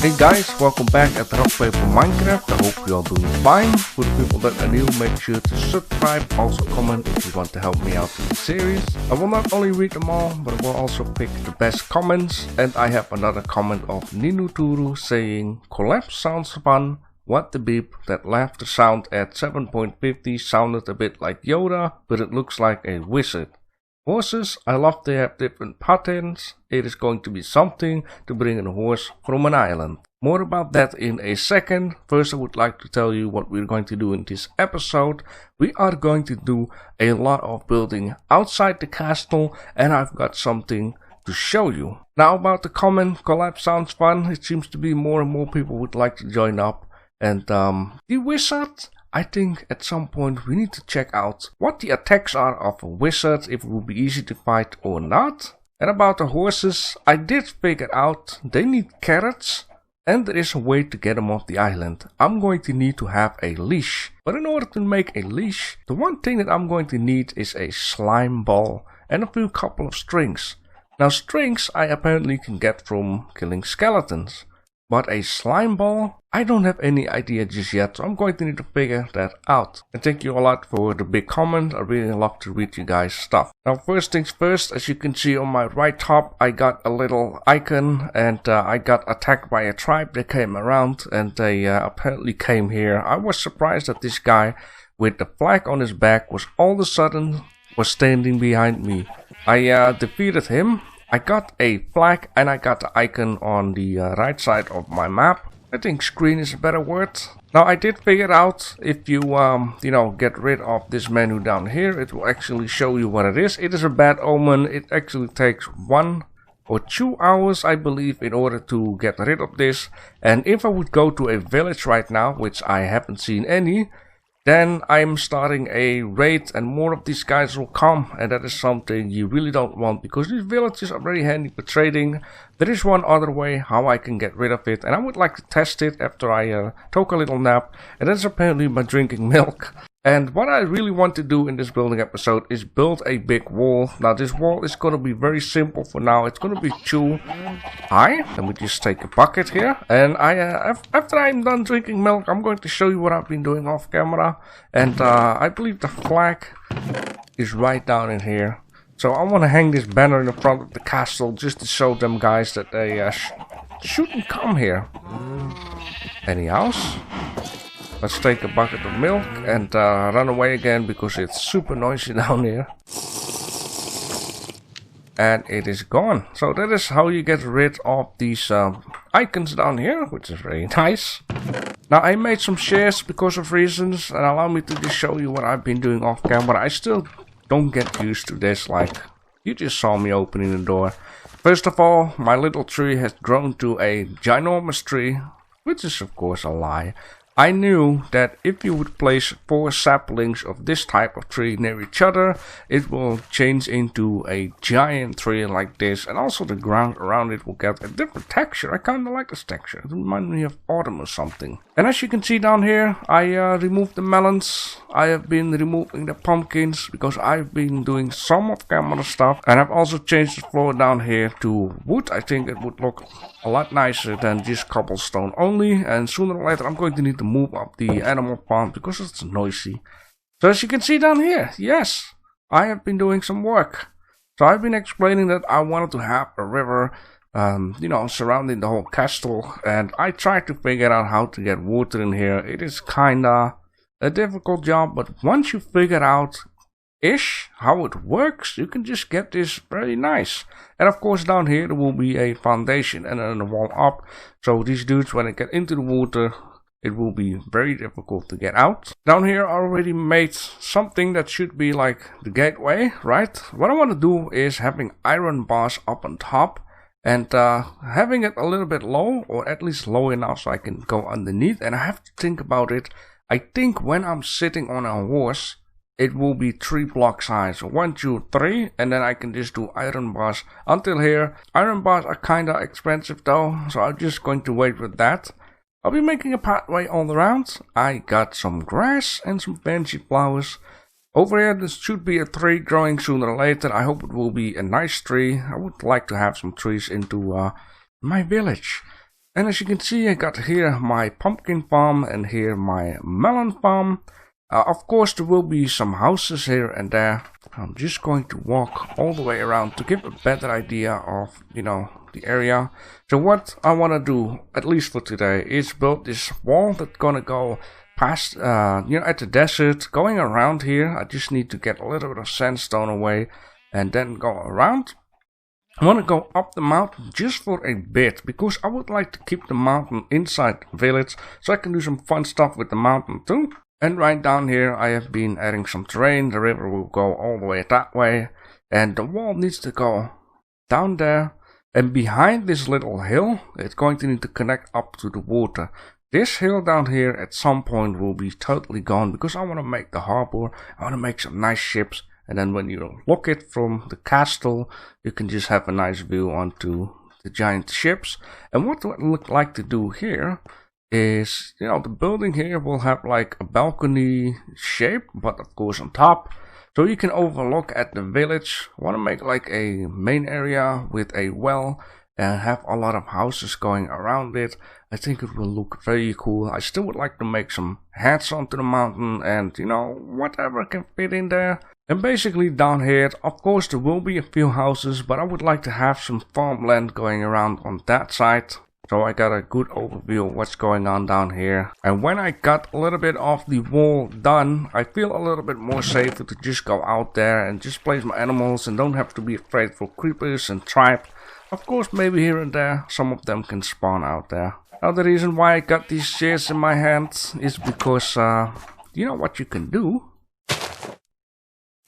Hey guys, welcome back at Rock Paper Minecraft. I hope you are doing fine. For the people that are new, make sure to subscribe, also comment if you want to help me out in the series. I will not only read them all, but I will also pick the best comments. And I have another comment of Ninuturu saying, collapse sounds fun. What the beep, that laughter sound at 7.50 sounded a bit like Yoda, but it looks like a wizard. Horses, I love they have different patterns. It is going to be something to bring in a horse from an island. More about that in a second. First I would like to tell you what we're going to do in this episode. We are going to do a lot of building outside the castle, and I've got something to show you. Now about the comment, collapse sounds fun. It seems to be more and more people would like to join up. And the wizard, I think at some point we need to check out what the attacks are of a wizard, if it will be easy to fight or not. And about the horses, I did figure out they need carrots and there is a way to get them off the island. I'm going to need to have a leash. But in order to make a leash, the one thing that I'm going to need is a slime ball and a few couple of strings. Now strings I apparently can get from killing skeletons. But a slime ball? I don't have any idea just yet, so I'm going to need to figure that out. And thank you a lot for the big comment. I really love to read you guys' stuff. Now first things first, as you can see on my right top, I got a little icon and I got attacked by a tribe. They came around and they apparently came here. I was surprised that this guy with the flag on his back was all of a sudden was standing behind me. I defeated him. I got a flag and I got the icon on the right side of my map. I think screen is a better word. Now I did figure out if you get rid of this menu down here, it will actually show you what it is. It is a bad omen. It actually takes 1 or 2 hours, I believe, in order to get rid of this. And if I would go to a village right now, which I haven't seen any, then I'm starting a raid and more of these guys will come, and that is something you really don't want because these villages are very handy for trading. There is one other way how I can get rid of it, and I would like to test it after I took a little nap, and that's apparently by drinking milk. And what I really want to do in this building episode is build a big wall. Now this wall is going to be very simple for now. It's going to be 2 high. Let me just take a bucket here. And after I'm done drinking milk, I'm going to show you what I've been doing off camera. And I believe the flag is right down in here. So I want to hang this banner in the front of the castle just to show them guys that they shouldn't come here. Any house? Let's take a bucket of milk and run away again because it's super noisy down here. And it is gone. So that is how you get rid of these icons down here, which is very nice. Now I made some shares because of reasons, and allow me to just show you what I've been doing off camera. I still don't get used to this, like you just saw me opening the door. First of all, my little tree has grown to a ginormous tree, which is of course a lie. I knew that if you would place 4 saplings of this type of tree near each other, it will change into a giant tree like this, and also the ground around it will get a different texture. I kind of like this texture. It reminds me of autumn or something. And as you can see down here, I removed the melons. I have been removing the pumpkins because I've been doing some of camera stuff, and I've also changed the floor down here to wood. I think it would look a lot nicer than just cobblestone only, and sooner or later I'm going to need to move up the animal farm because it's noisy. So as you can see down here, yes, I have been doing some work. So I've been explaining that I wanted to have a river surrounding the whole castle, and I tried to figure out how to get water in here. It is kinda a difficult job, but once you figure out how it works, you can just get this very nice. And of course down here there will be a foundation and then a wall up, so these dudes, when they get into the water, it will be very difficult to get out. Down here I already made something that should be like the gateway, right? What I want to do is having iron bars up on top and having it a little bit low, or at least low enough so I can go underneath. And I have to think about it. I think when I'm sitting on a horse, it will be 3 blocks high. So 1, 2, 3, and then I can just do iron bars until here. Iron bars are kinda expensive though, so I'm just going to wait with that. I'll be making a pathway all around. I got some grass and some fancy flowers. Over here there should be a tree growing sooner or later. I hope it will be a nice tree. I would like to have some trees into my village. And as you can see, I got here my pumpkin farm and here my melon farm. Of course, there will be some houses here and there. I'm just going to walk all the way around to give a better idea of, the area. So what I want to do, at least for today, is build this wall that's gonna go past, at the desert, going around here. I just need to get a little bit of sandstone away and then go around. I want to go up the mountain just for a bit, because I would like to keep the mountain inside the village, so I can do some fun stuff with the mountain too. And right down here I have been adding some terrain. The river will go all the way that way, and the wall needs to go down there. And behind this little hill, it's going to need to connect up to the water. This hill down here at some point will be totally gone, because I want to make the harbor. I want to make some nice ships. And then when you look it from the castle, you can just have a nice view onto the giant ships. And what I would like to do here is, the building here will have like a balcony shape, but of course on top. So you can overlook at the village. I want to make like a main area with a well and have a lot of houses going around it. I think it will look very cool. I still would like to make some heads onto the mountain and, whatever can fit in there. And basically down here, of course there will be a few houses, but I would like to have some farmland going around on that side. So I got a good overview of what's going on down here. And when I got a little bit of the wall done, I feel a little bit more safer to just go out there and just place my animals and don't have to be afraid for creepers and traps. Of course, maybe here and there, some of them can spawn out there. Now the reason why I got these shears in my hands is because, what you can do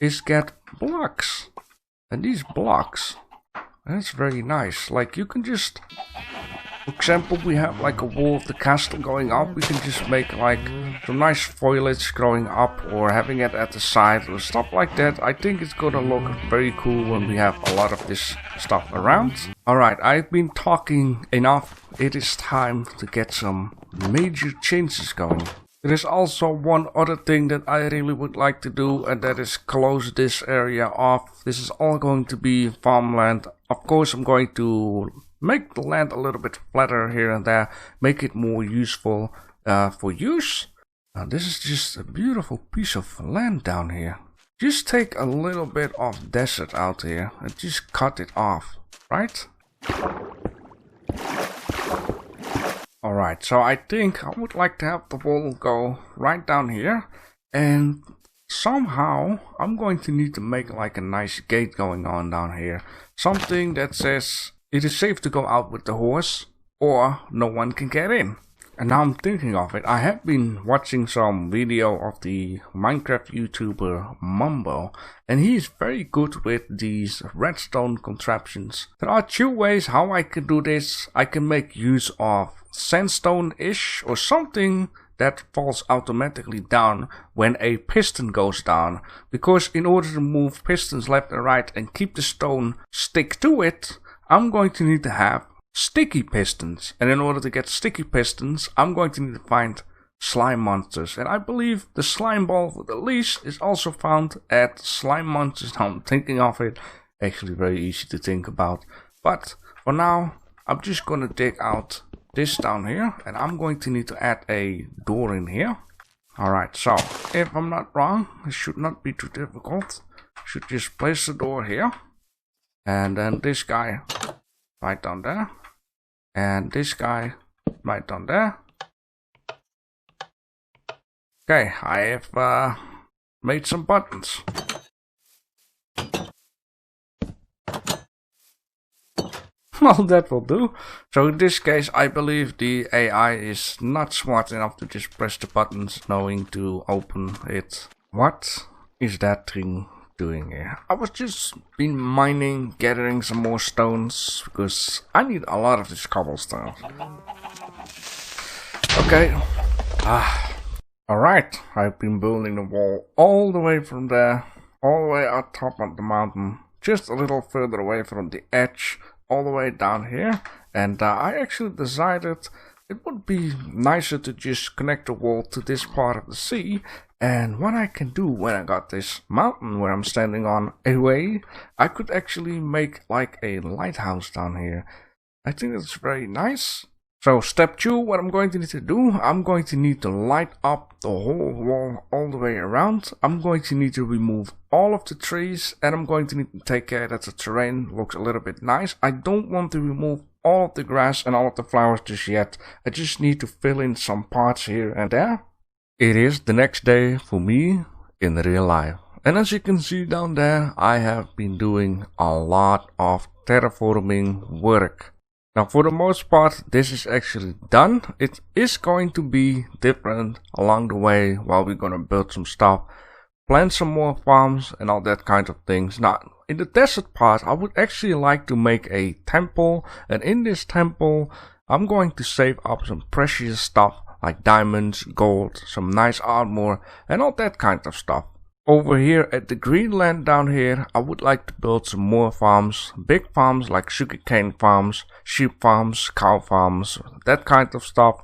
is get blocks. And these blocks, that's very nice. Like you can just, for example, we have like a wall of the castle going up. We can just make like some nice foliage growing up or having it at the side or stuff like that. I think it's gonna look very cool when we have a lot of this stuff around. Alright, I've been talking enough. It is time to get some major changes going. There is also one other thing that I really would like to do, and that is close this area off. This is all going to be farmland. Of course, I'm going to make the land a little bit flatter here and there, make it more useful for use. Now, this is just a beautiful piece of land down here. Just take a little bit of desert out here and just cut it off, right? Alright, so I think I would like to have the wall go right down here, and somehow I'm going to need to make like a nice gate going on down here. Something that says it is safe to go out with the horse or no one can get in. And now I'm thinking of it, I have been watching some video of the Minecraft YouTuber Mumbo, and he's very good with these redstone contraptions. There are two ways how I can do this. I can make use of sandstone-ish or something that falls automatically down when a piston goes down. Because in order to move pistons left and right and keep the stone stick to it, I'm going to need to have sticky pistons, and in order to get sticky pistons, I'm going to need to find slime monsters, and I believe the slime ball with the leash is also found at slime monsters. Now I'm thinking of it, actually very easy to think about, but for now I'm just gonna dig out this down here, and I'm going to need to add a door in here. Alright, so if I'm not wrong, it should not be too difficult. Should just place the door here, and then this guy right down there. And this guy right down there. Okay, I have made some buttons. Well, that will do. So in this case, I believe the AI is not smart enough to just press the buttons knowing to open it. What is that thing doing here? I was just been mining, gathering some more stones, because I need a lot of this cobblestone. Okay. Alright, I've been building the wall all the way from there, all the way up top of the mountain, just a little further away from the edge, all the way down here, and I actually decided it would be nicer to just connect the wall to this part of the sea. And what I can do when I got this mountain where I'm standing on away, I could actually make like a lighthouse down here. I think it's very nice. So step 2, what I'm going to need to do, I'm going to need to light up the whole wall all the way around. I'm going to need to remove all of the trees, and I'm going to need to take care that the terrain looks a little bit nice. I don't want to remove all of the grass and all of the flowers just yet. I just need to fill in some parts here and there. It is the next day for me in real life. And as you can see down there, I have been doing a lot of terraforming work. Now for the most part, this is actually done. It is going to be different along the way while we're gonna build some stuff, plant some more farms and all that kind of things. Now in the desert part, I would actually like to make a temple, and in this temple I'm going to save up some precious stuff like diamonds, gold, some nice armor and all that kind of stuff. Over here at the green land down here, I would like to build some more farms, big farms like sugarcane farms, sheep farms, cow farms, that kind of stuff.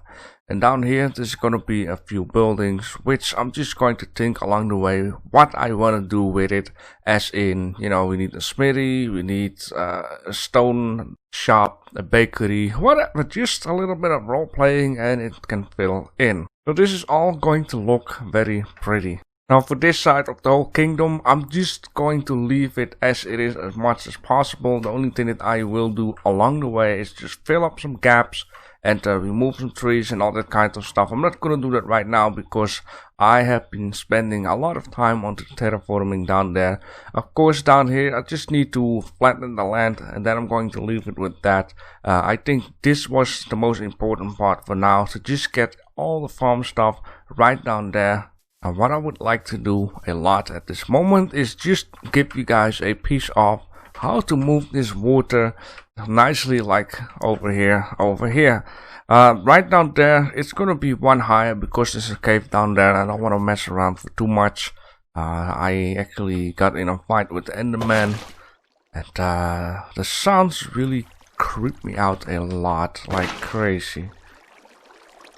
And down here there's gonna be a few buildings, which I'm just going to think along the way what I want to do with it. As in, you know, we need a smithy, we need a stone shop, a bakery, whatever, just a little bit of role playing and it can fill in. So this is all going to look very pretty. Now for this side of the whole kingdom, I'm just going to leave it as it is as much as possible. The only thing that I will do along the way is just fill up some gaps and remove some trees and all that kind of stuff. I'm not going to do that right now because I have been spending a lot of time on the terraforming down there. Of course down here I just need to flatten the land and then I'm going to leave it with that. I think this was the most important part for now, to just get all the farm stuff right down there. And what I would like to do a lot at this moment is just give you guys a piece of how to move this water nicely, like over here. Right down there, it's gonna be one higher because there's a cave down there and I don't want to mess around for too much. I actually got in a fight with the Enderman and the sounds really creep me out a lot, like crazy.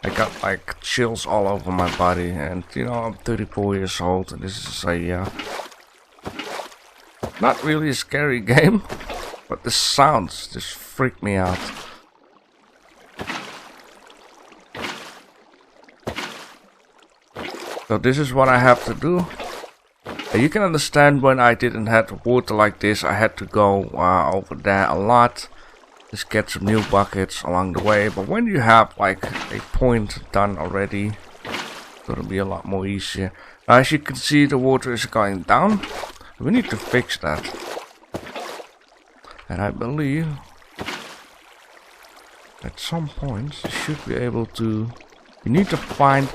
I got like chills all over my body, and you know, I'm 34 years old and this is a not really a scary game, but the sounds just freak me out. So this is what I have to do. You can understand when I didn't have water like this, I had to go over there a lot. Just get some new buckets along the way, but when you have like a point done already, it's gonna be a lot more easier. As you can see, the water is going down. We need to fix that, and I believe at some point you should be able to. You need to find.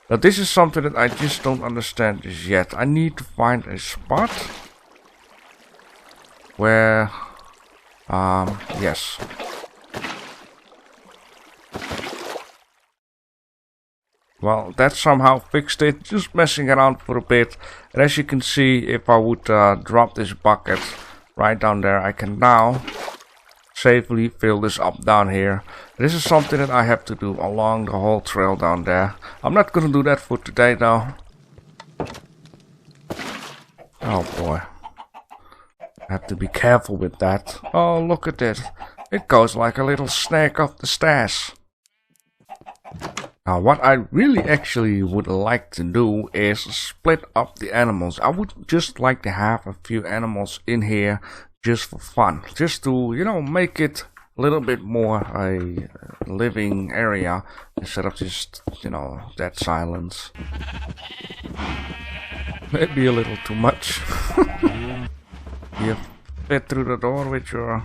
Now this is something that I just don't understand just yet. I need to find a spot where. Yes. Well, that somehow fixed it, just messing around for a bit. And as you can see, if I would drop this bucket right down there, I can now safely fill this up down here. This is something that I have to do along the whole trail down there. I'm not gonna do that for today though. Oh boy. I have to be careful with that. Oh, look at it. It goes like a little snake up the stairs. Now, what I really actually would like to do is split up the animals. I would just like to have a few animals in here just for fun. Just to, you know, make it a little bit more a living area instead of just, you know, dead silence. Maybe a little too much. You fit through the door with your...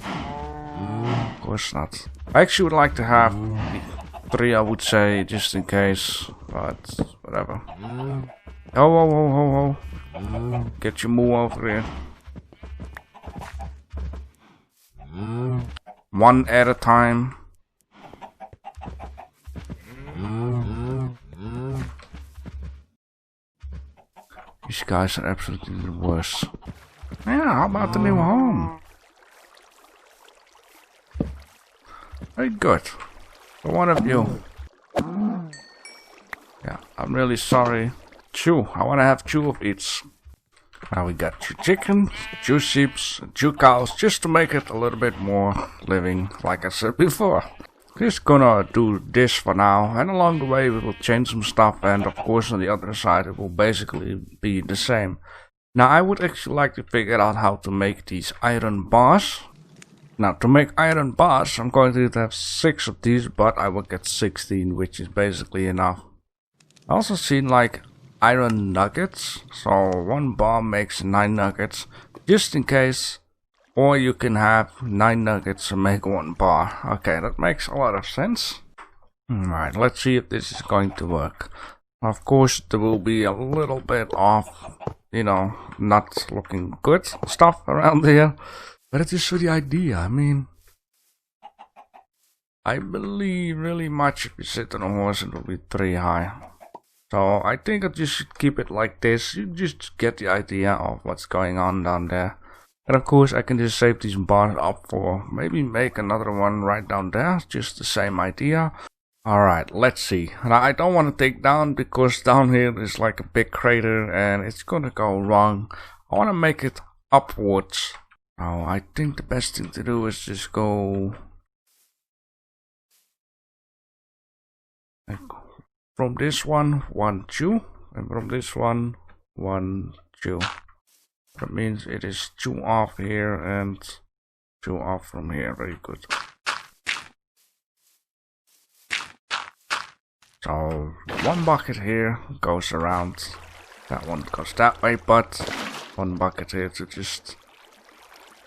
Of course not. I actually would like to have 3, I would say, just in case, but whatever. Oh. Get your moo over here. One at a time. These guys are absolutely the worst. Yeah, how about the new home? Very good. For one of you. Yeah, I'm really sorry. 2. I want to have 2 of each. Now we got 2 chickens, 2 sheep, 2 cows, just to make it a little bit more living, like I said before. Just gonna do this for now, and along the way we will change some stuff, and of course on the other side it will basically be the same. Now I would actually like to figure out how to make these iron bars. Now to make iron bars I'm going to have 6 of these, but I will get 16, which is basically enough. I also seen like iron nuggets, so 1 bar makes 9 nuggets, just in case. Or you can have 9 nuggets and make 1 bar. Okay, that makes a lot of sense. Alright, let's see if this is going to work. Of course, there will be a little bit of, you know, not looking good stuff around here. But it is for the idea. I mean, I believe really much if you sit on a horse it will be 3 high. So I think I just should keep it like this. You just get the idea of what's going on down there. And of course I can just save these bars up for maybe make another one right down there. Just the same idea. Alright, let's see. Now I don't want to take down because down here is like a big crater and it's gonna go wrong. I want to make it upwards. Now I think the best thing to do is just go like from this one 1, 2, and from this one 1, 2. That means it is 2 off here and 2 off from here. Very good. So 1 bucket here goes around. That one goes that way, but 1 bucket here to just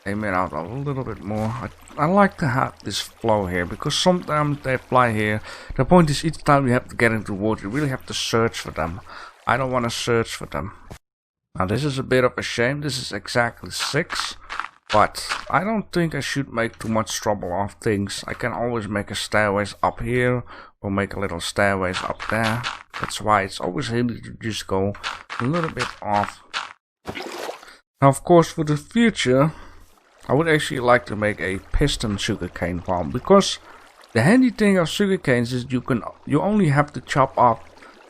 aim it out a little bit more. I like to have this flow here because sometimes they fly here. The point is each time you have to get into water, you really have to search for them. I don't want to search for them. Now this is a bit of a shame, this is exactly 6, but I don't think I should make too much trouble of things. I can always make a stairways up here, or make a little stairways up there. That's why it's always handy to just go a little bit off. Now of course for the future, I would actually like to make a piston sugarcane farm, because the handy thing of sugarcanes is you only have to chop off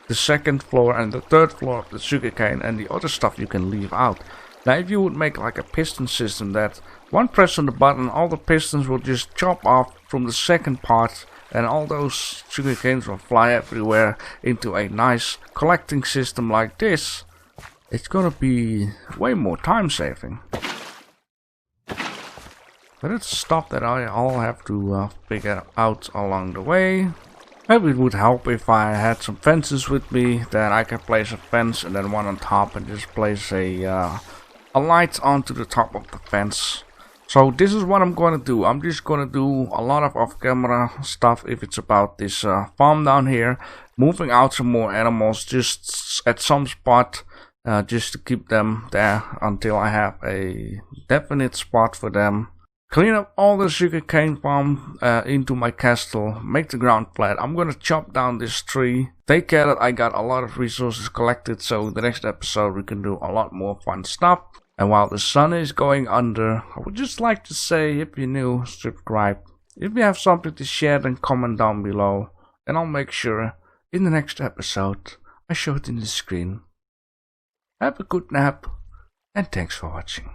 the 2nd floor and the 3rd floor of the sugarcane, and the other stuff you can leave out. Now if you would make like a piston system that one press on the button, all the pistons will just chop off from the 2nd part, and all those sugarcanes will fly everywhere into a nice collecting system like this. It's gonna be way more time saving. But it's stuff that I'll have to figure out along the way. Maybe it would help if I had some fences with me, then I can place a fence and then one on top and just place a light onto the top of the fence. So this is what I'm going to do. I'm just going to do a lot of off-camera stuff if it's about this farm down here. Moving out some more animals just at some spot, just to keep them there until I have a definite spot for them. Clean up all the sugarcane farm into my castle, make the ground flat. I'm gonna chop down this tree, take care that I got a lot of resources collected, so the next episode we can do a lot more fun stuff. And while the sun is going under, I would just like to say, if you're new, subscribe. If you have something to share, then comment down below, and I'll make sure in the next episode I show it in the screen. Have a good nap, and thanks for watching.